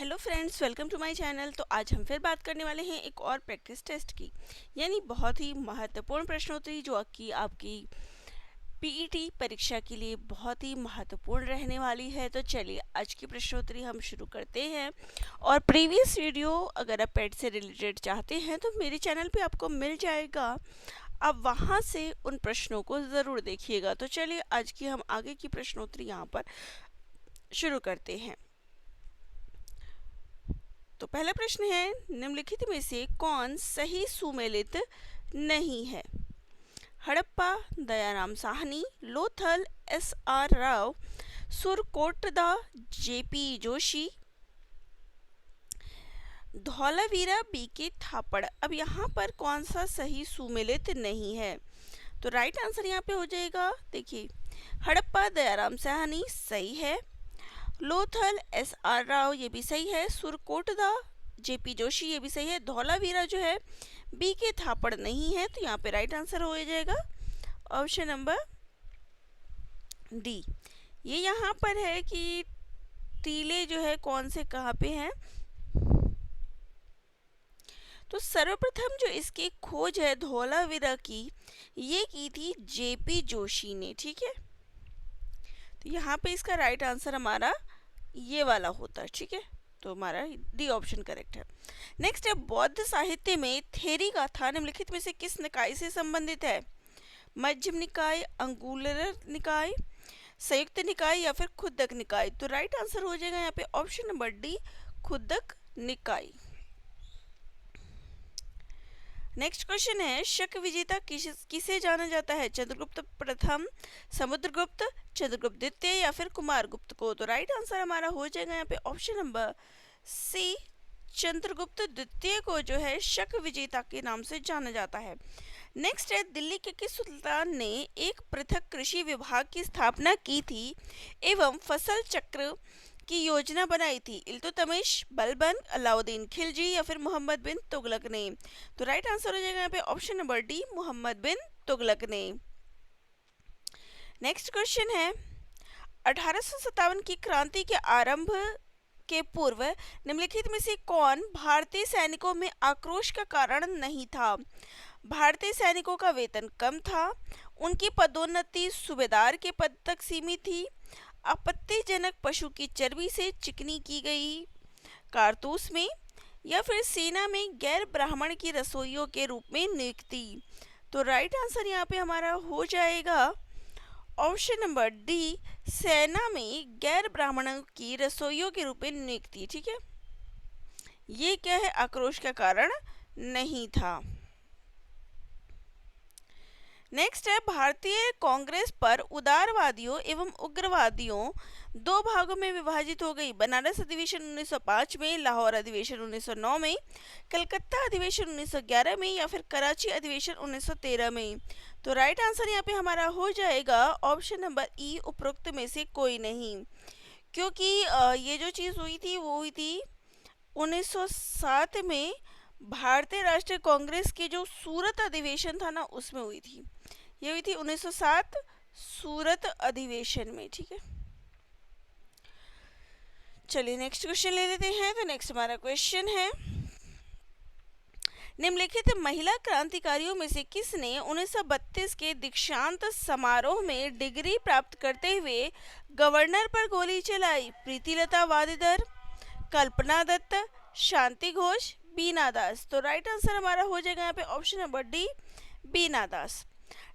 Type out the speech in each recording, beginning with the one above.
Hello friends, welcome to my channel. तो आज हम फिर बात करने वाले हैं एक और प्रैक्टिस टेस्ट की, यानी बहुत ही महत्वपूर्ण प्रश्नोत्तरी जो कि आपकी पीईटी परीक्षा के लिए बहुत ही महत्वपूर्ण रहने वाली है। तो चलिए आज की प्रश्नोत्तरी हम शुरू करते हैं। और प्रीवियस वीडियो अगर आप पेट से रिलेटेड चाहते हैं तो मेरे चैनल पे आपको मिल जाएगा, आप वहाँ से उन प्रश्नों को ज़रूर देखिएगा। तो चलिए आज की हम आगे की प्रश्नोत्तरी यहाँ पर शुरू करते हैं। तो पहला प्रश्न है, निम्नलिखित में से कौन सही सुमेलित नहीं है? Harappa Dayaram Sahni, Lothal S R Rao, Surkotada J P Joshi, Dholavira B K Thapar. अब यहाँ पर कौन सा सही सुमेलित नहीं है? तो राइट आंसर यहाँ पे हो जाएगा, देखिए हड़प्पा दयाराम साहनी सही है, लोथल एस आर राव ये भी सही है, सुरकोटदा जेपी जोशी ये भी सही है, धौलावीरा जो है बी के थापड़ नहीं है। तो यहाँ पे राइट आंसर हो जाएगा ऑप्शन नंबर डी। ये यहाँ पर है कि टीले जो है कौन से कहाँ पे हैं। तो सर्वप्रथम जो इसकी खोज है धौलावीरा की, ये की थी जेपी जोशी ने, ठीक है। तो यहाँ पे इसका राइट आंसर हमारा ये वाला होता है, ठीक है। तो हमारा डी ऑप्शन करेक्ट है। नेक्स्ट है, बौद्ध साहित्य में थेरी गाथा निम्नलिखित में से किस निकाय से संबंधित है? मध्यम निकाय, अंगुलर निकाय, संयुक्त निकाय या फिर खुद्दक निकाय। तो राइट आंसर हो जाएगा यहाँ पे ऑप्शन नंबर डी, खुद्दक निकाय। नेक्स्ट क्वेश्चन है, शक विजेता किसे जाना जाता है? चंद्रगुप्त प्रथम, समुद्रगुप्त, चंद्रगुप्त द्वितीय या फिर कुमारगुप्त को? तो राइट आंसर हमारा हो जाएगा यहाँ पे ऑप्शन नंबर सी, चंद्रगुप्त द्वितीय को जो है शक विजेता के नाम से जाना जाता है। नेक्स्ट है, दिल्ली के किस सुल्तान ने एक पृथक कृषि विभाग की स्थापना की थी एवं फसल चक्र की योजना बनाई थी? इल्तुतमिश, बलबन, अलाउद्दीन खिलजी या फिर मोहम्मद बिन तुगलक ने? तो राइट आंसर हो जाएगा यहाँ पे ऑप्शन नंबर डी, मोहम्मद बिन तुगलक ने। नेक्स्ट क्वेश्चन है, 1857 की क्रांति के आरंभ के पूर्व निम्नलिखित में से कौन भारतीय सैनिकों में आक्रोश का कारण नहीं था? भारतीय सैनिकों का वेतन कम था, उनकी पदोन्नति सूबेदार के पद तक सीमित थी, आपत्तिजनक पशु की चर्बी से चिकनी की गई कारतूस में, या फिर सेना में गैर ब्राह्मण की रसोइयों के रूप में नियुक्ति। तो राइट आंसर यहाँ पे हमारा हो जाएगा ऑप्शन नंबर डी, सेना में गैर ब्राह्मणों की रसोइयों के रूप में नियुक्ति, ठीक है। ये क्या है, आक्रोश का कारण नहीं था। नेक्स्ट है, भारतीय कांग्रेस पर उदारवादियों एवं उग्रवादियों दो भागों में विभाजित हो गई। बनारस अधिवेशन 1905 में, लाहौर अधिवेशन 1909 में, कलकत्ता अधिवेशन 1911 में या फिर कराची अधिवेशन 1913 में? तो राइट आंसर यहाँ पे हमारा हो जाएगा ऑप्शन नंबर ई, उपरोक्त में से कोई नहीं, क्योंकि ये जो चीज़ हुई थी वो हुई थी 1907 में, भारतीय राष्ट्रीय कांग्रेस के जो सूरत अधिवेशन था ना उसमें हुई थी। ये हुई थी 1907 सूरत अधिवेशन में, ठीक है। चलिए नेक्स्ट क्वेश्चन ले लेते हैं। तो नेक्स्ट हमारा क्वेश्चन है, निम्नलिखित महिला क्रांतिकारियों में से किसने 1932 के दीक्षांत समारोह में डिग्री प्राप्त करते हुए गवर्नर पर गोली चलाई? प्रीतिलता वादेदार, कल्पना दत्त, शांति घोष, बीना दास? तो राइट आंसर हमारा हो जाएगा यहाँ पे ऑप्शन नंबर डी, बीना दास।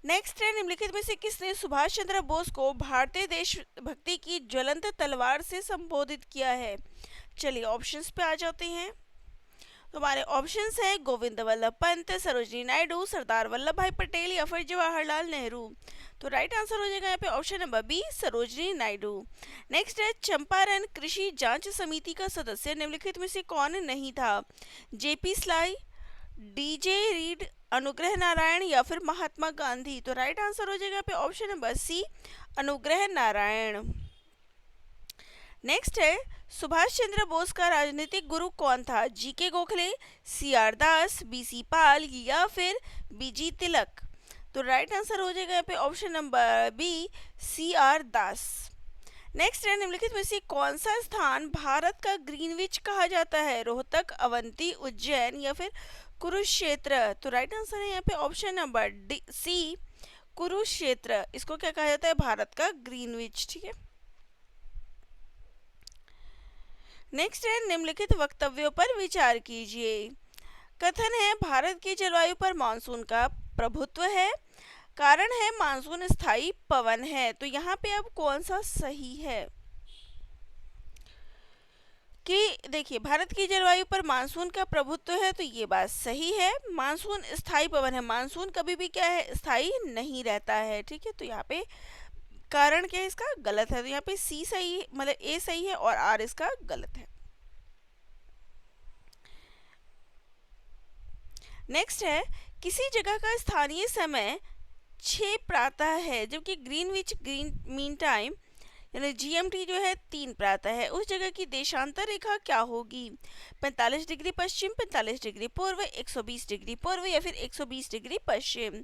नेक्स्ट है, निम्नलिखित में से किसने सुभाष चंद्र बोस को भारतीय देशभक्ति की ज्वलंत तलवार से संबोधित किया है? चलिए ऑप्शंस पे आ जाते हैं। तो हमारे ऑप्शंस है गोविंद वल्लभ पंत, सरोजिनी नायडू, सरदार वल्लभ भाई पटेल या फिर जवाहरलाल नेहरू? तो राइट आंसर हो जाएगा यहाँ पे option number B, Sarojini Naidu. Next है, चंपारण कृषि जांच समिति का सदस्य निम्नलिखित में से कौन नहीं था? JP sly, DJ read, Anugrah Narayan या फिर महात्मा गांधी? तो राइट आंसर हो जाएगा यहाँ पे ऑप्शन नंबर सी, अनुग्रह नारायण। नेक्स्ट है, सुभाष चंद्र बोस का राजनीतिक गुरु कौन था? जीके गोखले, सी आर दास, बीसी पाल या फिर बीजी तिलक? तो राइट आंसर हो जाएगा यहाँ पे option number B, C R Das. Next है, निम्नलिखित में से कौन सा स्थान भारत का ग्रीनविच कहा जाता है? रोहतक, अवंती, उज्जैन या फिर कुरुक्षेत्र? तो राइट आंसर है यहाँ पे option number D C, Kurukshetra. इसको क्या कहा जाता है? भारत का ग्रीनविच। ठीक है। नेक्स्ट है, निम्नलिखित वक्तव्यों पर विचार कीजिए। कथन है भारत की जलवायु पर मानसून का प्रभुत्व है, कारण है मानसून स्थायी पवन है। तो यहाँ पे अब कौन सा सही है? कि देखिए, भारत की जलवायु पर मानसून का प्रभुत्व है, तो ये बात सही है। मानसून स्थायी पवन है, मानसून कभी भी क्या है? स्थायी नहीं रहता है। ठीक है। तो यहाँ पे कारण क्या है इसका? गलत है। तो यहाँ पे सी सही, मतलब ए सही है और आर इसका गलत है। नेक्स्ट है, किसी जगह का स्थानीय समय 6 प्रातः है, जबकि ग्रीनविच ग्रीन मीन टाइम यानी जीएमटी जो है 3 प्रातः है। उस जगह की देशांतर रेखा क्या होगी? 45 डिग्री पश्चिम, 45 डिग्री पूर्व, 120 डिग्री पूर्व या फिर 120 डिग्री पश्चिम?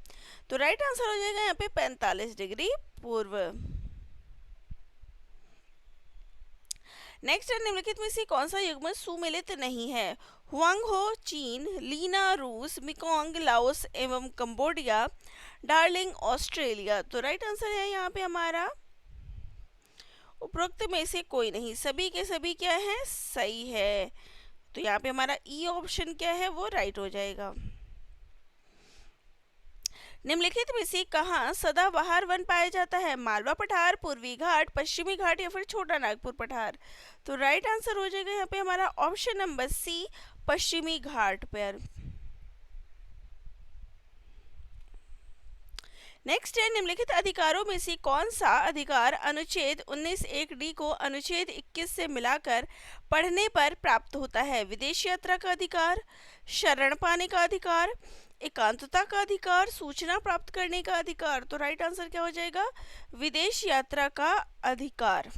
तो राइट आंसर हो जाएगा यहाँ पे 45 डिग्री पूर्व। नेक्स्ट है, निम्नलिखित में से कौन सा युग्म सुमेलित नहीं है? हुआंगहो चीन, लीना रूस, मिकोंग लाओस एवं कंबोडिया, डार्लिंग ऑस्ट्रेलिया? तो राइट आंसर है यहाँ पे हमारा उपरोक्त में से कोई नहीं, सभी के सभी क्या है? सही है। तो यहाँ पे हमारा ई ऑप्शन क्या है? वो राइट हो जाएगा। निम्नलिखित में से कहाँ सदाबहार वन पाया जाता है? मालवा पठार, पूर्वी घाट, पश्चिमी घाट या फिर छोटा नागपुर पठार? तो राइट आंसर हो जाएगा यहाँ पे हमारा ऑप्शन नंबर सी, पश्चिमी घाट पर। नेक्स्ट है, निम्नलिखित अधिकारों में से कौन सा अधिकार अनुच्छेद 19(1)(d) को अनुच्छेद 21 से मिलाकर पढ़ने पर प्राप्त होता है? विदेश यात्रा का अधिकार, शरण पाने का अधिकार, एकांतता का अधिकार, सूचना प्राप्त करने का अधिकार? तो राइट आंसर क्या हो जाएगा? विदेश यात्रा का अधिकार।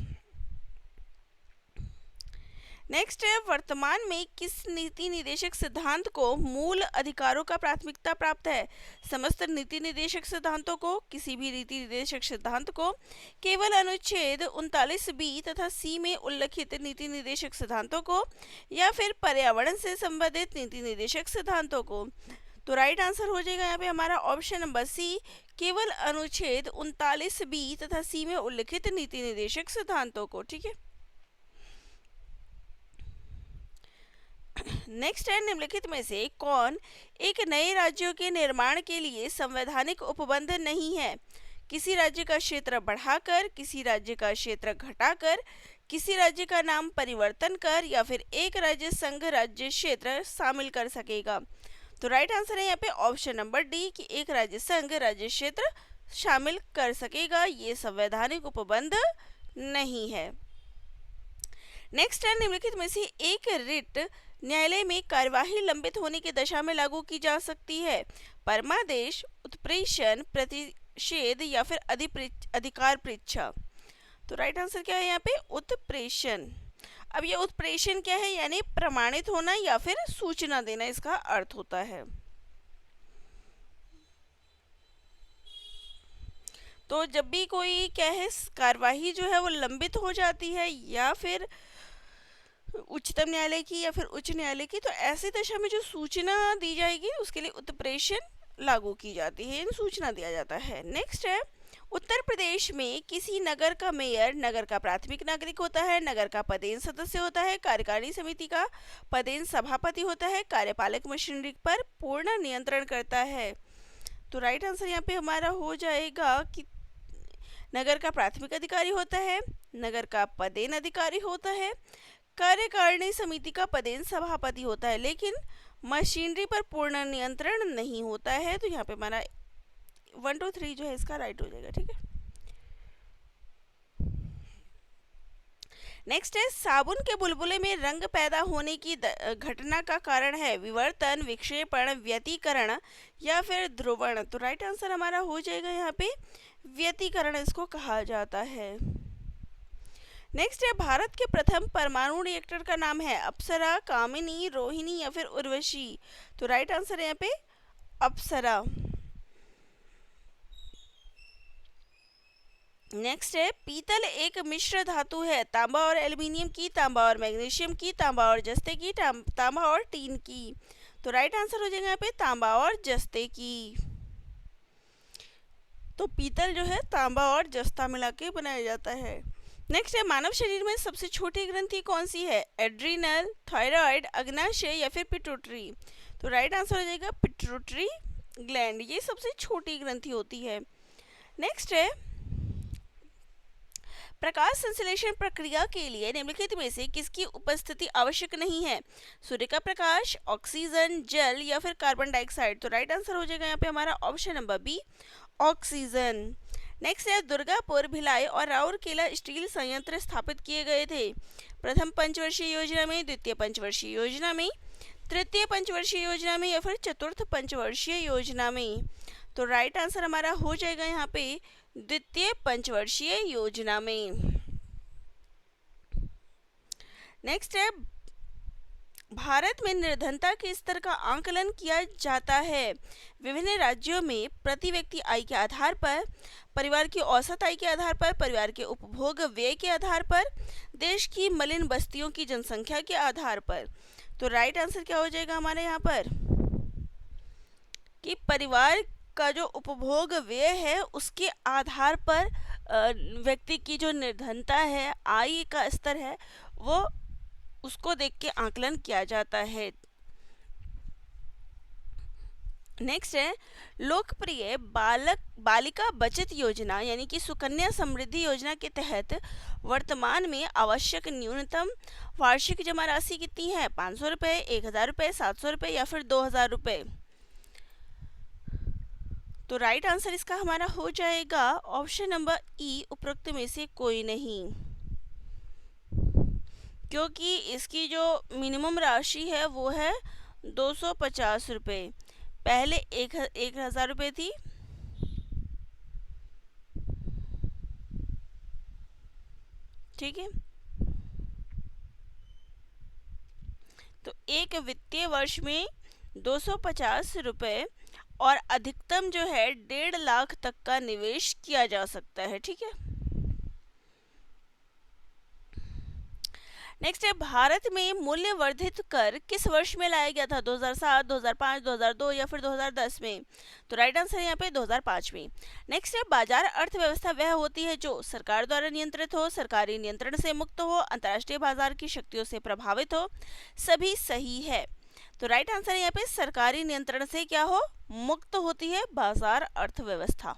नेक्स्ट है, वर्तमान में किस नीति निदेशक सिद्धांत को मूल अधिकारों का प्राथमिकता प्राप्त है? समस्त नीति निदेशक सिद्धांतों को, किसी भी नीति निदेशक सिद्धांत को, केवल अनुच्छेद 39(b) तथा सी में उल्लिखित नीति निदेशक सिद्धांतों को या फिर पर्यावरण से संबंधित नीति निदेशक सिद्धांतों को? तो राइट आंसर हो जाएगा यहाँ पे हमारा ऑप्शन नंबर सी, केवल अनुच्छेद 39(b) तथा सी में उल्लिखित नीति निदेशक सिद्धांतों को। ठीक है। नेक्स्ट है, निम्नलिखित में से कौन एक नए राज्यों के निर्माण के लिए संवैधानिक उपबंध नहीं है? किसी राज्य का क्षेत्र बढ़ाकर, किसी राज्य का क्षेत्र घटाकर, किसी राज्य का नाम परिवर्तन कर या फिर एक राज्य संघ राज्य क्षेत्र शामिल कर सकेगा? तो राइट आंसर है यहाँ पे ऑप्शन नंबर डी कि एक राज्य संघ राज्य क्षेत्र शामिल कर सकेगा। ये संवैधानिक उपबंध नहीं है। नेक्स्ट है, निम्नलिखित में से एक रिट न्यायालय में कार्यवाही लंबित होने की दशा में लागू की जा सकती है? परमादेश, उत्प्रेषण, प्रतिषेध या फिर अधिकार परीक्षा? तो राइट आंसर क्या है यहाँ पे? उत्प्रेषण। अब ये उत्प्रेषण क्या है? यानी प्रमाणित होना या फिर सूचना देना, इसका अर्थ होता है। तो जब भी कोई क्या है कार्यवाही जो है वो लंबित हो जाती है या फिर उच्चतम न्यायालय की या फिर उच्च न्यायालय की, तो ऐसी दशा में जो सूचना दी जाएगी उसके लिए उत्प्रेषण लागू की जाती है, सूचना दिया जाता है। नेक्स्ट है, उत्तर प्रदेश में किसी नगर का मेयर नगर का प्राथमिक नागरिक होता है, नगर का पदेन सदस्य होता है, कार्यकारिणी समिति का पदेन सभापति होता है, कार्यपालक मशीनरी पर पूर्ण नियंत्रण करता है? तो राइट आंसर यहाँ पे हमारा हो जाएगा कि नगर का प्राथमिक अधिकारी होता है, नगर का पदेन अधिकारी होता है, कार्यकारिणी समिति का पदेन सभापति होता है, लेकिन मशीनरी पर पूर्ण नियंत्रण नहीं होता है। तो यहाँ पे हमारा 1 2 3 जो है इसका राइट हो जाएगा। ठीक है। नेक्स्ट है, साबुन के बुलबुले में रंग पैदा होने की घटना का कारण है? विवर्तन, विक्षेपण, व्यतिकरण या फिर ध्रुवण? तो राइट आंसर हमारा हो जाएगा यहाँ पे व्यतिकरण इसको कहा जाता है। नेक्स्ट है, भारत के प्रथम परमाणु रिएक्टर का नाम है? अप्सरा, कामिनी, रोहिणी या फिर उर्वशी? तो राइट आंसर है यहाँ पे अप्सरा। नेक्स्ट है पीतल एक मिश्र धातु है, तांबा और एल्युमिनियम की, तांबा और मैग्नीशियम की, तांबा और जस्ते की, तांबा और टीन की। तो राइट आंसर हो जाएगा यहाँ पे तांबा और जस्ते की। तो पीतल जो है तांबा और जस्ता मिला के बनाया जाता है। नेक्स्ट है मानव शरीर में सबसे छोटी ग्रंथि कौन सी है, एड्रीनल, थायराइड, अग्नाशय या फिर पिट्यूटरी। तो राइट आंसर हो जाएगा पिट्यूटरी ग्लैंड, ये सबसे छोटी ग्रंथि होती है। नेक्स्ट है प्रकाश संश्लेषण प्रक्रिया के लिए निम्नलिखित में से किसकी उपस्थिति आवश्यक नहीं है, सूर्य का प्रकाश, ऑक्सीजन, जल या फिर कार्बन डाइऑक्साइड। तो राइट आंसर हो जाएगा यहाँ पे हमारा option number B, oxygen. Next है दुर्गापुर, भिलाई और राउरकेला स्टील संयंत्र स्थापित किए गए थे, प्रथम पंचवर्षीय योजना में, द्वितीय पंचवर्षीय योजना में, तृतीय पंचवर्षीय योजना में या फिर चतुर्थ पंचवर्षीय योजना में। तो राइट आंसर हमारा हो जाएगा यहाँ पे द्वितीय पंचवर्षीय योजना में। नेक्स्ट है भारत में निर्धनता के स्तर का आंकलन किया जाता है, विभिन्न राज्यों में प्रति व्यक्ति आय के आधार पर, परिवार की औसत आय के आधार पर, परिवार के उपभोग व्यय के आधार पर, देश की मलिन बस्तियों की जनसंख्या के आधार पर। तो राइट आंसर क्या हो जाएगा हमारे यहाँ पर कि परिवार का जो उपभोग व्यय है उसके आधार पर व्यक्ति की जो निर्धनता है, आय का स्तर है, वो उसको देख के आकलन किया जाता है। नेक्स्ट है लोकप्रिय बालिका बचत योजना यानी कि सुकन्या समृद्धि योजना के तहत वर्तमान में आवश्यक न्यूनतम वार्षिक जमा राशि कितनी है, 500 रुपये, 1000 रुपये, 700 रुपये या फिर 2000 रुपये। तो राइट आंसर इसका हमारा हो जाएगा ऑप्शन नंबर ई, उपरोक्त में से कोई नहीं, क्योंकि इसकी जो मिनिमम राशि है वो है 250 रुपये, पहले 1000 रुपये थी, ठीक है। तो एक वित्तीय वर्ष में 250 रुपये और अधिकतम जो है 1.5 लाख तक का निवेश किया जा सकता है, ठीक है। नेक्स्ट है भारत में मूल्य वर्धित कर किस वर्ष में लाया गया था, 2007, 2005, 2002 या फिर 2010 में। तो राइट आंसर है यहाँ पे 2005 में। नेक्स्ट है बाजार अर्थव्यवस्था वह होती है जो सरकार द्वारा नियंत्रित हो, सरकारी नियंत्रण से मुक्त हो, अंतर्राष्ट्रीय बाजार की शक्तियों से प्रभावित हो, सभी सही है। तो राइट आंसर है यहाँ पे सरकारी नियंत्रण से क्या हो, मुक्त होती है बाजार अर्थव्यवस्था।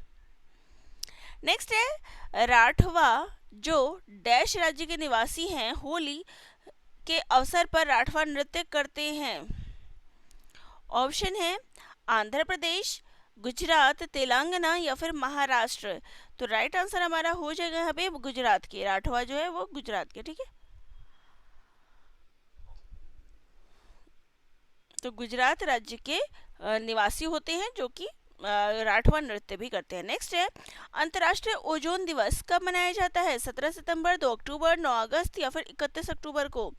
नेक्स्ट है राठवा जो डैश राज्य के निवासी हैं, होली के अवसर पर राठवा नृत्य करते हैं। ऑप्शन है आंध्र प्रदेश, गुजरात, तेलंगाना या फिर महाराष्ट्र। तो राइट आंसर हमारा हो जाएगा यहाँ पे गुजरात के, राठवा जो है वो गुजरात के, ठीक है। तो गुजरात राज्य के निवासी होते हैं जो कि राठवा नृत्य भी करते हैं। नेक्स्ट है अंतर्राष्ट्रीय ओजोन दिवस कब मनाया जाता है, 17 सितंबर, 2 अक्टूबर, 9 अगस्त या फिर 31 अक्टूबर को।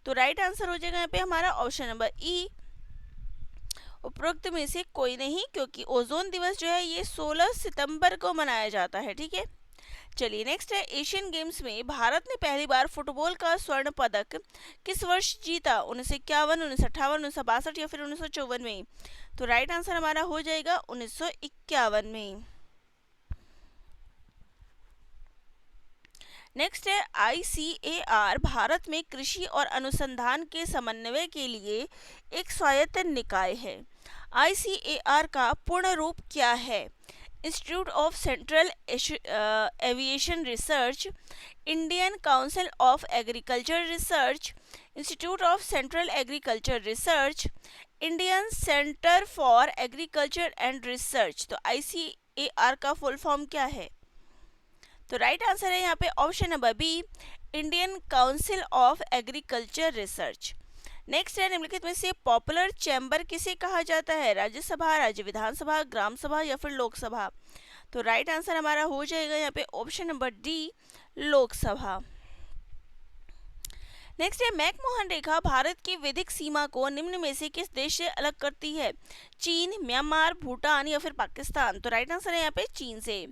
तो राइट आंसर हो जाएगा यहाँ पे हमारा ऑप्शन नंबर ई, उपरोक्त में से कोई नहीं, क्योंकि ओजोन दिवस जो है ये 16 सितंबर को मनाया जाता है, ठीक है। चलिए नेक्स्ट है एशियन गेम्स में भारत ने पहली बार फुटबॉल का स्वर्ण पदक किस वर्ष जीता, 1951, 1958, 1962 या फिर 1954 में। तो राइट आंसर हमारा हो जाएगा 1951 में। नेक्स्ट है ICAR भारत में कृषि और अनुसंधान के समन्वय के लिए एक स्वायत्त निकाय है। ICAR का पूर्ण रूप क्या है, institute of central aviation research, Indian council of agriculture research, institute of central agriculture research, Indian centre for agriculture and research. तो ICAR का फुल फॉर्म क्या है। तो राइट आंसर है यहाँ पे option number B, Indian council of agriculture research. Next है निम्नलिखित में से पॉपुलर चैम्बर किसे कहा जाता है, राज्यसभा, राज्य विधानसभा, ग्राम सभा या फिर लोकसभा। तो राइट आंसर हमारा हो जाएगा यहाँ पे option number D, Lok Sabha. Next है, मैकमोहन रेखा भारत की विधिक सीमा को निम्न में से किस देश से अलग करती है? चीन, म्यांमार, भूटान या फिर पाकिस्तान? तो राइट आंसर है यहाँ पे चीन से।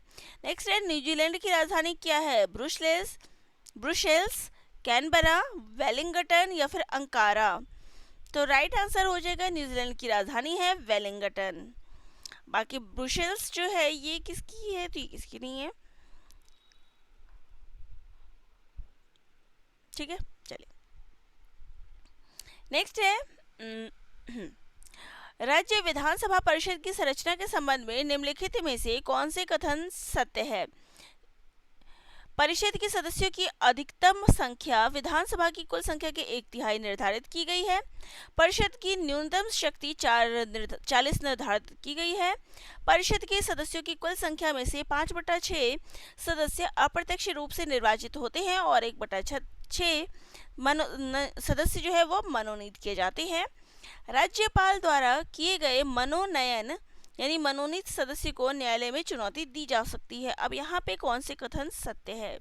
नेक्स्ट है, न्यूजीलैंड की राजधानी क्या है? ब्रुसेल्स, कैनबरा, वेलिंगटन या फिर अंकारा? तो राइट आंसर हो जाएगा न्यूजीलैंड की राजधानी है वेलिंगटन। बाकी ब्रुसेल्स जो है ये किसकी है? तो ये किसकी नहीं है। ठीक है, चलिए नेक्स्ट है, राज्य विधानसभा परिषद की संरचना के संबंध में निम्नलिखित में से कौन से कथन सत्य है? परिषद के सदस्यों की अधिकतम संख्या विधानसभा की कुल संख्या के 1/3 निर्धारित की गई है। परिषद की न्यूनतम शक्ति 40 निर्धारित की गई है। परिषद के सदस्यों की कुल संख्या में से 5/6 सदस्य अप्रत्यक्ष रूप से निर्वाचित होते हैं और 1/6 सदस्य जो है वो मनोनीत किए जाते हैं। राज्यपाल द्वारा किए गए मनोनयन यानी मनोनीत सदस्य को न्यायालय में चुनौती दी जा सकती है। अब यहाँ पे कौन से कथन सत्य है?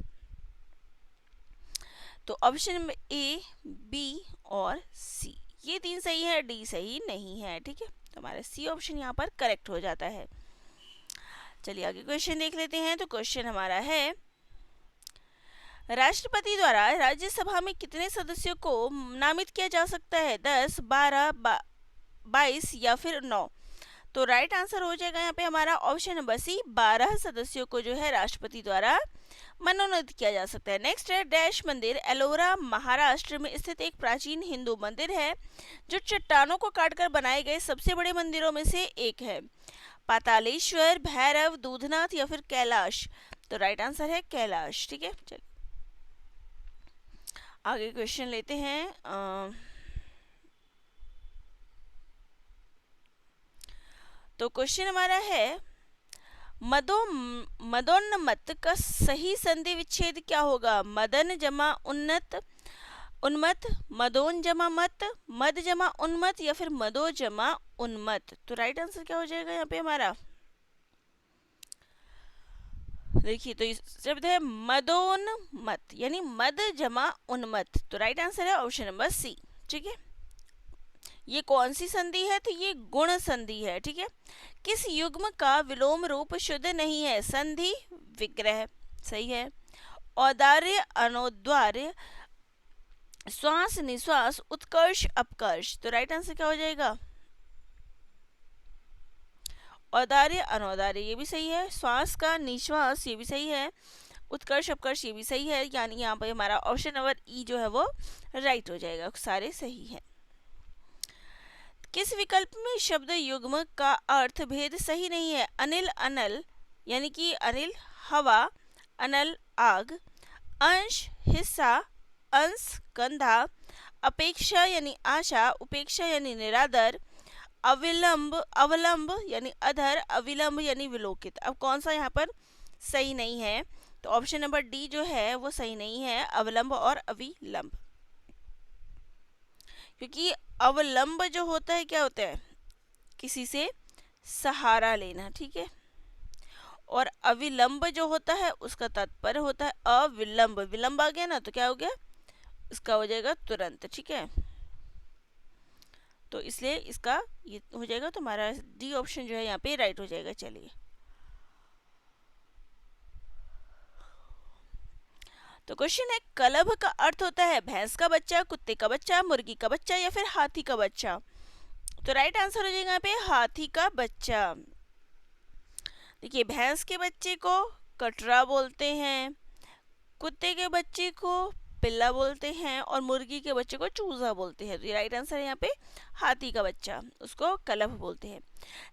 तो ऑप्शन नंबर ए, बी और सी, ये 3 सही है, डी सही नहीं है। ठीक है, तो हमारा सी ऑप्शन यहाँ पर करेक्ट हो जाता है। चलिए आगे क्वेश्चन देख लेते हैं। तो क्वेश्चन हमारा है, राष्ट्रपति द्वारा राज्यसभा में कितने सदस्यों को नामित किया जा सकता है? 10, 12, 22 या फिर 9? तो राइट आंसर हो जाएगा यहाँ पे हमारा ऑप्शन नंबर सी, 12 सदस्यों को जो है राष्ट्रपति द्वारा मनोनीत किया जा सकता है। नेक्स्ट है, डैश मंदिर एलोरा महाराष्ट्र में स्थित एक प्राचीन हिंदू मंदिर है जो चट्टानों को काटकर बनाए गए सबसे बड़े मंदिरों में से एक है। पातालेश्वर, भैरव, दूधनाथ या फिर कैलाश? तो राइट आंसर है कैलाश। ठीक है, चलिए आगे क्वेश्चन लेते हैं। तो क्वेश्चन हमारा है, मदोन्मत्त का सही संधि विच्छेद क्या होगा? मदन जमा उन्मत्त, मदोन जमा मत, मद जमा उन्मत्त या फिर मदो जमा उन्मत्त? तो राइट आंसर क्या हो जाएगा यहाँ पे हमारा? देखिए, तो इस शब्द है मदोन्मत्त यानी मद जमा उन्मत्त। तो राइट आंसर है ऑप्शन नंबर सी। ठीक है, ये कौन सी संधि है? तो ये गुण संधि है। ठीक है, किस युग्म का विलोम रूप शुद्ध नहीं है? संधि, विग्रह, सही है। औदार्य, अनौद्वार्य, श्वास, निश्वास, उत्कर्ष, अपकर्ष? तो राइट आंसर क्या हो जाएगा? औदार्य, अनौदार्य, ये भी सही है। श्वास का निश्वास, ये भी सही है। उत्कर्ष, अपकर्ष, ये भी सही है। यानी यहाँ पर हमारा ऑप्शन नंबर ई जो है वो राइट हो जाएगा, सारे सही है। किस विकल्प में शब्द युग्म का अर्थ भेद सही नहीं है? अनिल, अनल यानी कि अनिल हवा, अनल आग, अंश हिस्सा, अंश कंधा, अपेक्षा यानी आशा, उपेक्षा यानी निरादर, अवलंब यानी अधर, अविलंब यानी विलोकित? अब कौन सा यहाँ पर सही नहीं है? तो ऑप्शन नंबर डी जो है वो सही नहीं है, अवलंब और अविलंब। क्योंकि अवलंब जो होता है क्या होता है? किसी से सहारा लेना। ठीक है, और अविलंब जो होता है उसका तात्पर्य होता है अविलंब। विलंब आ गया ना तो क्या हो गया? इसका हो जाएगा तुरंत। ठीक है, तो इसलिए इसका ये हो जाएगा, तो हमारा डी ऑप्शन जो है यहाँ पे राइट हो जाएगा। चलिए तो क्वेश्चन है, कलभ का अर्थ होता है भैंस का बच्चा, कुत्ते का बच्चा, मुर्गी का बच्चा या फिर हाथी का बच्चा? तो राइट आंसर हो जाएगा यहाँ पे हाथी का बच्चा। देखिए, भैंस के बच्चे को कटरा बोलते हैं, कुत्ते के बच्चे को पिल्ला बोलते हैं और मुर्गी के बच्चे को चूजा बोलते हैं। तो ये राइट आंसर है यहाँ पे हाथी का बच्चा, उसको कलभ बोलते हैं।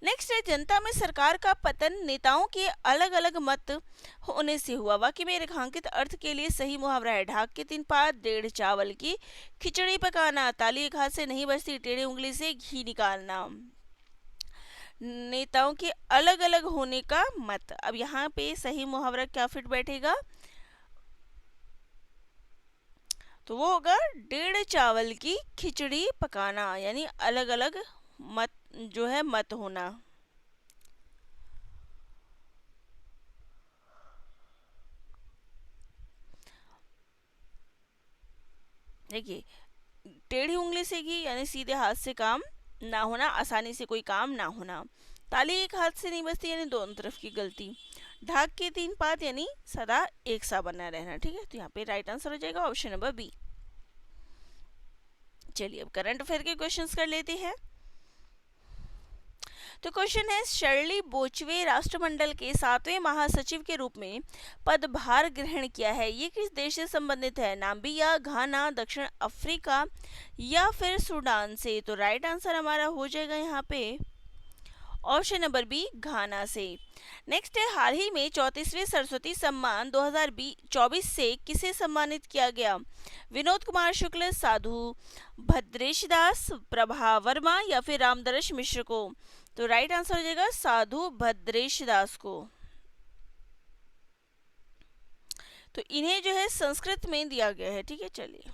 नेक्स्ट है, जनता में सरकार का पतन नेताओं के अलग अलग मत होने से हुआ। वाक्य में रेखांकित अर्थ के लिए सही मुहावरा है, ढाक के 3 पात, 1.5 चावल की खिचड़ी पकाना, ताली एक हाथ से नहीं बजती, टेढ़ी उंगली से घी निकालना। नेताओं के अलग अलग होने का मत। अब यहाँ पे सही मुहावरा क्या फिट बैठेगा? तो वो होगा 1.5 चावल की खिचड़ी पकाना, यानी अलग अलग मत जो है मत होना। देखिए, टेढ़ी उंगली से घी यानी सीधे हाथ से काम ना होना, आसानी से कोई काम ना होना। ताली एक हाथ से नहीं बजती यानी दोनों तरफ की गलती। ढाक के 3 पात यानी सदा एक सा बना रहना। ठीक है, तो यहाँ पे राइट आंसर हो जाएगा ऑप्शन नंबर बी। चलिए अब करंट अफेयर के क्वेश्चंस कर लेते हैं। तो क्वेश्चन है, शर्ली बोचवे राष्ट्रमंडल के 7वें महासचिव के रूप में पदभार ग्रहण किया है। ये किस देश से संबंधित है? नाम्बिया, घाना, दक्षिण अफ्रीका या फिर सूडान से? तो राइट आंसर हमारा हो जाएगा यहाँ पे ऑप्शन नंबर बी, घाना से। नेक्स्ट है, हाल ही में 34वें सरस्वती सम्मान 2024 से किसे सम्मानित किया गया? विनोद कुमार शुक्ल, साधु भद्रेश दास, प्रभा वर्मा या फिर रामदर्श मिश्र को? तो राइट आंसर हो जाएगा साधु भद्रेश दास को। तो इन्हें जो है संस्कृत में दिया गया है। ठीक है, चलिए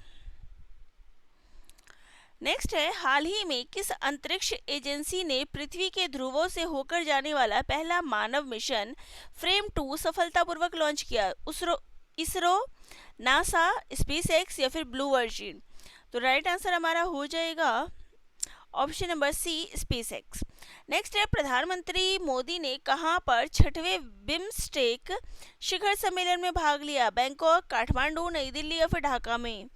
नेक्स्ट है, हाल ही में किस अंतरिक्ष एजेंसी ने पृथ्वी के ध्रुवों से होकर जाने वाला पहला मानव मिशन फ्रेम 2 सफलतापूर्वक लॉन्च किया? इसरो, नासा, स्पेसएक्स या फिर ब्लू वर्जिन? तो राइट आंसर हमारा हो जाएगा option number C, SpaceX. Next है, प्रधानमंत्री मोदी ने कहां पर 6वें बिम्स्टेक शिखर सम्मेलन में भाग लिया? बैंकॉक, काठमांडू, नई दिल्ली या फिर ढाका में?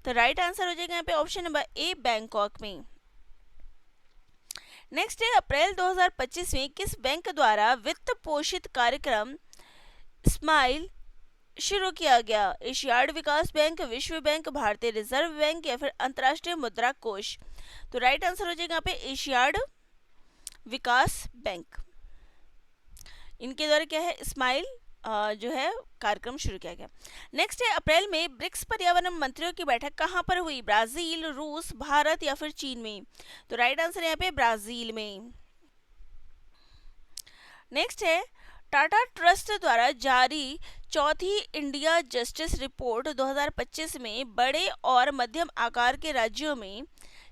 तो राइट आंसर हो जाएगा यहाँ पे ऑप्शन नंबर ए, बैंकॉक में। नेक्स्ट है, अप्रैल 2025 में किस बैंक द्वारा वित्त पोषित कार्यक्रम स्माइल शुरू किया गया? एशियाड विकास बैंक, विश्व बैंक, भारतीय रिजर्व बैंक या फिर अंतर्राष्ट्रीय मुद्रा कोष? तो राइट आंसर हो जाएगा यहाँ पे एशियाड विकास बैंक। इनके द्वारा क्या है, स्माइल जो है कार्यक्रम शुरू किया गया। नेक्स्ट है, अप्रैल में ब्रिक्स पर्यावरण मंत्रियों की बैठक कहां पर हुई? ब्राजील, रूस, भारत या फिर चीन में? तो राइट आंसर यहाँ पे ब्राजील में। नेक्स्ट है, टाटा ट्रस्ट द्वारा जारी चौथी इंडिया जस्टिस रिपोर्ट 2025 में बड़े और मध्यम आकार के राज्यों में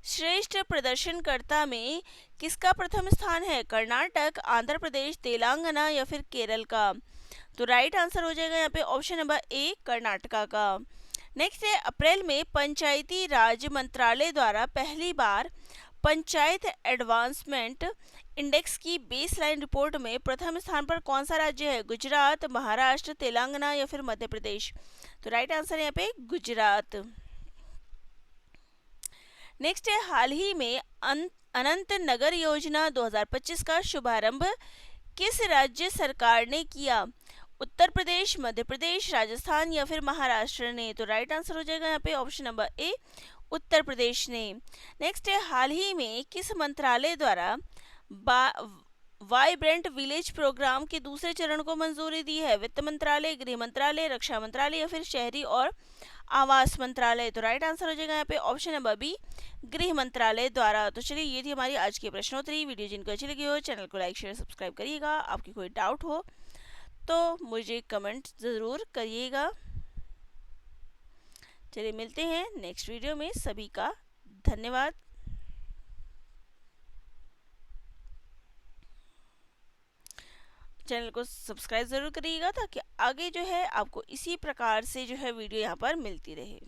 श्रेष्ठ प्रदर्शनकर्ता में किसका प्रथम स्थान है? कर्नाटक, आंध्र प्रदेश, तेलंगाना या फिर केरल का? तो राइट आंसर हो जाएगा यहाँ पे ऑप्शन नंबर ए, कर्नाटका का। नेक्स्ट है, अप्रैल में पंचायती राज मंत्रालय द्वारा पहली बार पंचायत एडवांसमेंट इंडेक्स की बेसलाइन रिपोर्ट में प्रथम स्थान पर कौन सा राज्य है? गुजरात, महाराष्ट्र, तेलंगाना या फिर मध्य प्रदेश? तो राइट आंसर यहाँ पे गुजरात। नेक्स्ट है, हाल ही में अनंत नगर योजना 2025 का शुभारंभ किस राज्य सरकार ने किया? उत्तर प्रदेश, मध्य प्रदेश, राजस्थान या फिर महाराष्ट्र ने? तो राइट आंसर हो जाएगा यहाँ पे option number A, Uttar Pradesh ने। नेक्स्ट है, हाल ही में किस मंत्रालय द्वारा वाइब्रेंट विलेज प्रोग्राम के दूसरे चरण को मंजूरी दी है? वित्त मंत्रालय, गृह मंत्रालय, रक्षा मंत्रालय या फिर शहरी और आवास मंत्रालय? तो राइट आंसर हो जाएगा यहाँ पे ऑप्शन नंबर बी, गृह मंत्रालय द्वारा। तो चलिए ये थी हमारी आज की प्रश्नोत्तरी वीडियो। जिनको अच्छी लगी हो चैनल को लाइक शेयर सब्सक्राइब करिएगा। आपकी कोई डाउट हो तो मुझे कमेंट ज़रूर करिएगा। चलिए मिलते हैं नेक्स्ट वीडियो में। सभी का धन्यवाद। चैनल को सब्सक्राइब ज़रूर करिएगा ताकि आगे जो है आपको इसी प्रकार से जो है वीडियो यहाँ पर मिलती रहे।